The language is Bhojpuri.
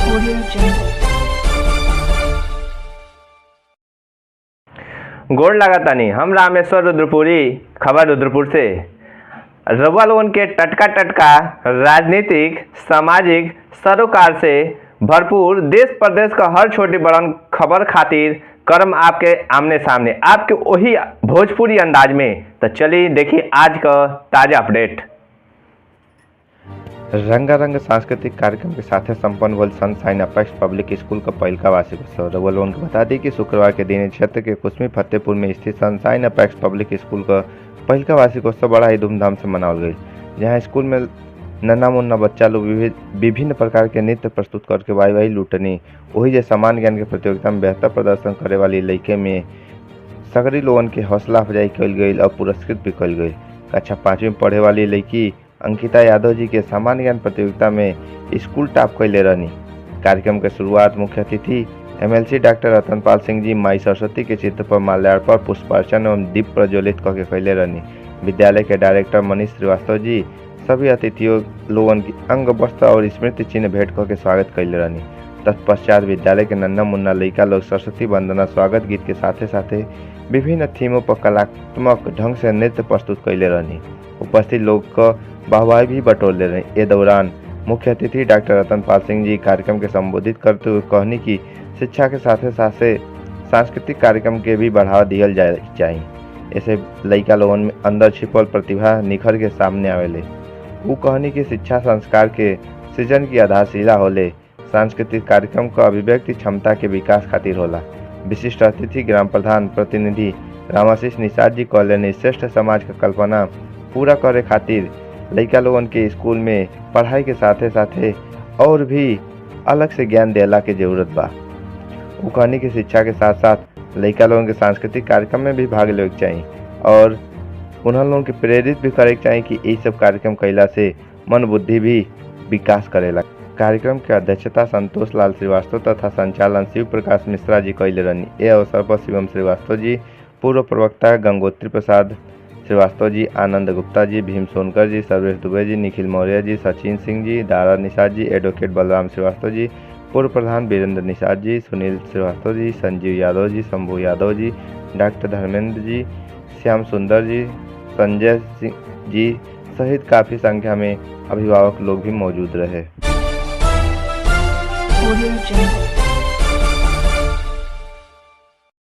Audio Jungle। गोड़ लगातानी हम रामेश्वर रुद्रपुरी, खबर रुद्रपुर से। रउआ लोगन के टटका टटका राजनीतिक, सामाजिक, सरोकार से भरपूर देश प्रदेश का हर छोटी बड़न खबर खातिर करम आपके आमने सामने, आपके वही भोजपुरी अंदाज में। तो चलिए देखिए आज का ताजा अपडेट। रंगारंग सांस्कृतिक कार्यक्रम के साथ संपन्न हुआ सनशाइन अपेक्स पब्लिक स्कूल का पहिलका वार्षिक उत्सव। रउआ लोगन को बता दी कि शुक्रवार के दिन क्षेत्र के कुसमी फतेहपुर में स्थित सनशाइन अपेक्स पब्लिक स्कूल का पहिलका वार्षिक उत्सव बड़ा ही धूमधाम से मनावल गई, जहां स्कूल में नन्ना मुन्ना बच्चा लोग विभिन्न प्रकार के नृत्य प्रस्तुत करके वाई लूटनी। वही जे सामान्य ज्ञान के प्रतियोगिता में बेहतर प्रदर्शन करे वाली लड़के में सगरी लोगन के हौसला अफजाई कल गई और पुरस्कृत भी कल गई। कक्षा 5वीं में पढ़े वाली लड़की अंकिता यादव जी के सामान्य ज्ञान प्रतियोगिता में स्कूल टॉप कैले रहनी। कार्यक्रम के शुरुआत मुख्य अतिथि MLC डॉक्टर रतनपाल सिंह जी माई सरस्वती के चित्र पर माल्यार्पण, पुष्पार्चन एवं दीप प्रज्वलित करके कैले रहनी। विद्यालय के डायरेक्टर मनीष श्रीवास्तव जी सभी अतिथियों लोगन की अंग वस्त्र और स्मृति चिन्ह भेंट करके स्वागत कैले रहनी। तत्पश्चात विद्यालय के नन्ना मुन्ना लड़का लोग सरस्वती वंदना स्वागत गीत के साथ विभिन्न थीमों पर कलात्मक ढंग से नृत्य प्रस्तुत कैले रहनी। उपस्थित लोग का वाहवाही भी बटोर ले रहे। इस दौरान मुख्य अतिथि डॉक्टर रतनपाल सिंह जी कार्यक्रम के संबोधित करते हुए कहनी कि शिक्षा के साथ सांस्कृतिक कार्यक्रम के भी बढ़ावा दिया जाए चाहिए। ऐसे लड़का लोगन में अंदर छिपल प्रतिभा निखर के सामने आवेले। वो कहनी कि शिक्षा संस्कार के सृजन की आधारशिला होले, सांस्कृतिक कार्यक्रम का अभिव्यक्ति क्षमता के विकास खातिर होला। विशिष्ट अतिथि ग्राम प्रधान प्रतिनिधि रामाशीष निषाद जी कहले श्रेष्ठ समाज का कल्पना पूरा करे खातिर लड़का लोगन के स्कूल में पढ़ाई के साथे और भी अलग से ज्ञान देला के जरूरत बा। वो कहनी कि शिक्षा के साथ साथ लड़का लोगन के सांस्कृतिक कार्यक्रम में भी भाग लेवे के चाहिए और उन्हें लोगों के प्रेरित भी करे के चाहिए कि ये सब कार्यक्रम कैला से मन बुद्धि भी विकास करेला। कार्यक्रम के अध्यक्षता संतोष लाल श्रीवास्तव तथा संचालन शिव प्रकाश मिश्रा जी कैले रहनी। यह अवसर पर शिवम श्रीवास्तव जी, पूर्व प्रवक्ता गंगोत्री प्रसाद श्रीवास्तव जी, आनंद गुप्ता जी, भीम सोनकर जी, सर्वेश दुबे जी, निखिल मौर्य जी, सचिन सिंह जी, दारा निषाद जी, एडवोकेट बलराम श्रीवास्तव जी, पूर्व प्रधान वीरेंद्र निषाद जी, सुनील श्रीवास्तव जी, संजीव यादव जी, शंभू यादव जी, डॉक्टर धर्मेंद्र जी, श्याम सुंदर जी, संजय सिंह जी सहित काफ़ी संख्या में अभिभावक लोग भी मौजूद रहे। Audio Jungle।